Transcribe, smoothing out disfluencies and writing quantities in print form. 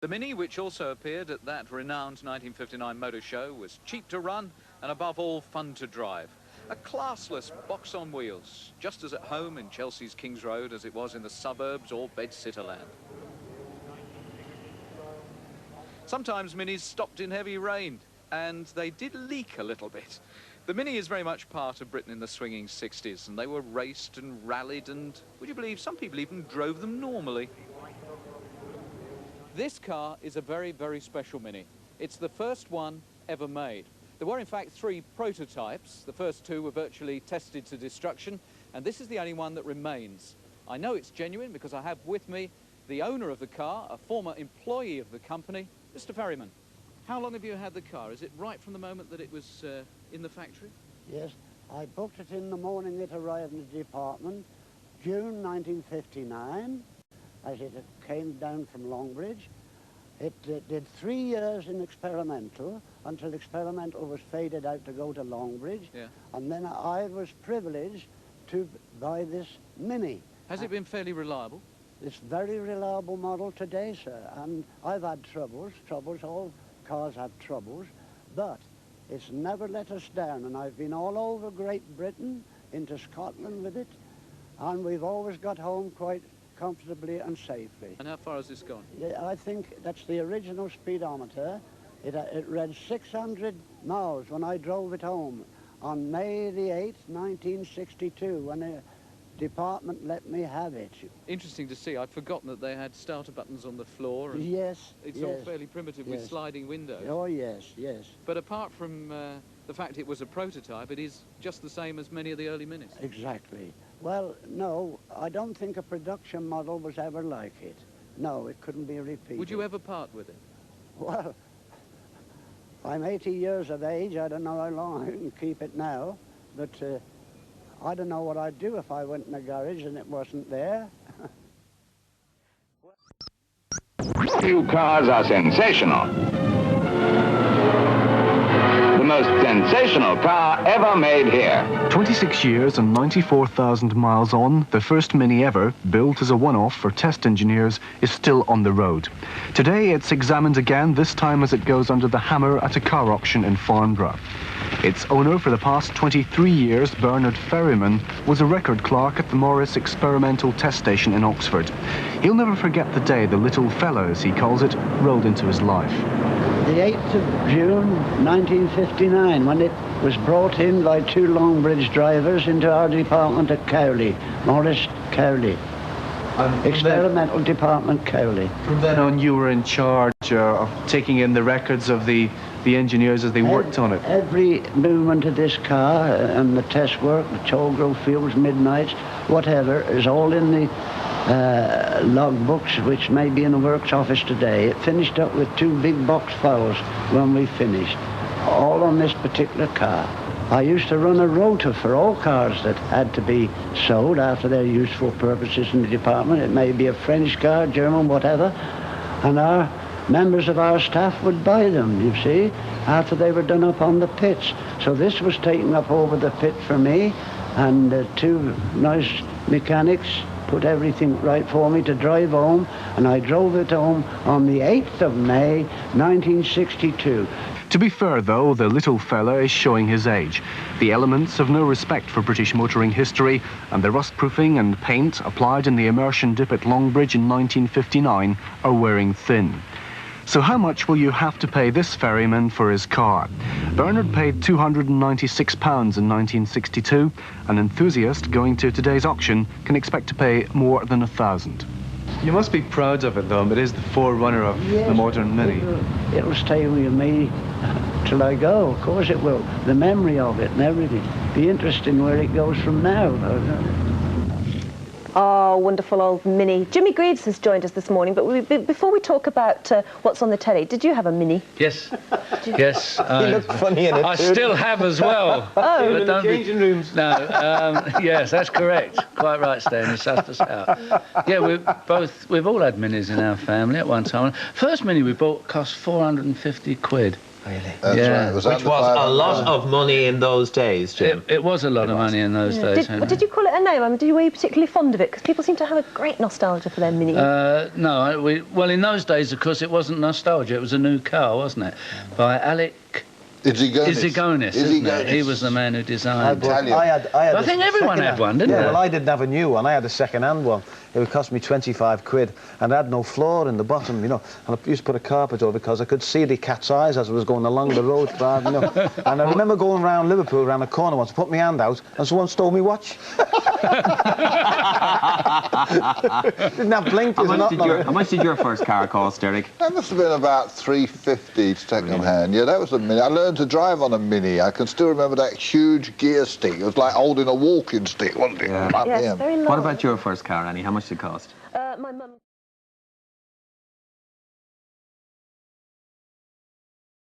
The Mini, which also appeared at that renowned 1959 motor show, was cheap to run and above all fun to drive. A classless box on wheels, just as at home in Chelsea's Kings Road as it was in the suburbs or Bed-Sitterland. Sometimes Minis stopped in heavy rain, and they did leak a little bit. The Mini is very much part of Britain in the swinging 60s, and they were raced and rallied, and would you believe some people even drove them normally? This car is a very, very special Mini. It's the first one ever made. There were in fact 3 prototypes. The first 2 were virtually tested to destruction, and this is the only one that remains. I know it's genuine because I have with me the owner of the car, a former employee of the company, Mr. Ferriman. How long have you had the car? Is it right from the moment that it was in the factory? Yes, I booked it in the morning it arrived in the department, June 1959, as it came down from Longbridge. It did 3 years in experimental, until experimental was faded out to go to Longbridge, yeah. And then I was privileged to buy this Mini. Has it been fairly reliable? It's a very reliable model today, sir, and I've had troubles, all cars have troubles, but it's never let us down, and I've been all over Great Britain, into Scotland with it, and we've always got home quite comfortably and safely. And how far has this gone? Yeah, I think that's the original speedometer. It read 600 miles when I drove it home on May the 8th, 1962, when the department let me have it. Interesting to see. I'd forgotten that they had starter buttons on the floor. And yes, it's yes, all fairly primitive, yes, with sliding windows. Oh, yes, yes. But apart from the fact it was a prototype, it is just the same as many of the early Minis. Exactly. Well, no, I don't think a production model was ever like it. No, it couldn't be repeated. Would you ever part with it? Well, I'm 80 years of age. I don't know how long I can keep it now, but I don't know what I'd do if I went in a garage and it wasn't there. Few cars are sensational. The most sensational car ever made here. 26 years and 94,000 miles on, the first Mini ever, built as a one-off for test engineers, is still on the road. Today it's examined again, this time as it goes under the hammer at a car auction in Farnborough. Its owner for the past 23 years, Bernard Ferriman, was a record clerk at the Morris Experimental Test Station in Oxford. He'll never forget the day the little fellow, as he calls it, rolled into his life. The 8th of June, 1959, when it was brought in by 2 Longbridge drivers into our department at Cowley, Morris Cowley. Experimental Department, Cowley. From then on, you were in charge of taking in the records of the engineers as they worked on it. Every movement of this car and the test work, the Cholgrove Fields, Midnights, whatever, is all in the logbooks, which may be in the works office today. It finished up with 2 big box files when we finished, all on this particular car. I used to run a rota for all cars that had to be sold after their useful purposes in the department. It may be a French car, German, whatever, and our members of our staff would buy them, you see, after they were done up on the pits. So this was taken up over the pit for me, and 2 nice mechanics put everything right for me to drive home, and I drove it home on the 8th of May, 1962. To be fair, though, the little fella is showing his age. The elements have no respect for British motoring history, and the rust-proofing and paint applied in the immersion dip at Longbridge in 1959 are wearing thin. So how much will you have to pay this ferryman for his car? Bernard paid £296 in 1962. An enthusiast going to today's auction can expect to pay more than £1,000. You must be proud of it, though. It is the forerunner of the modern Mini. It'll stay with me till I go. Of course it will. The memory of it and everything. Be interesting where it goes from now. Oh, wonderful old Mini. Jimmy Greaves has joined us this morning, but before we talk about what's on the telly, did you have a Mini? Yes, yes. He looked funny in it. I still have as well. Oh, but in the changing rooms. No, yes, that's correct. Quite right, Stan. You sussed us out. Yeah, we've all had Minis in our family at one time. First Mini we bought cost 450 quid. Really? That's Yeah. right. Which was a lot of money in those days, Jim. It was a lot of money in those days. Did you call it a name? I mean, were you particularly fond of it? Because people seem to have a great nostalgia for their Mini. No, well, in those days, of course, it wasn't nostalgia. It was a new car, wasn't it? By Alec Izigonis, isn't it? He was the man who designed it. I think everyone had one, didn't they? Yeah, well, I didn't have a new one. I had a second-hand one. It would cost me 25 quid, and it had no floor in the bottom, you know. And I used to put a carpet over because I could see the cat's eyes as I was going along the road, you know. And I remember going around Liverpool, around a corner once, put my hand out, and someone stole my watch. Didn't have blinkers. How much did your first car cost, Derek? That must have been about £3.50 second-hand. Yeah, that was a Mini. I learned to drive on a Mini. I can still remember that huge gear stick. It was like holding a walking stick, wasn't it? Yeah. Yes, very long. What about your first car, Annie? How much did it cost? My mum.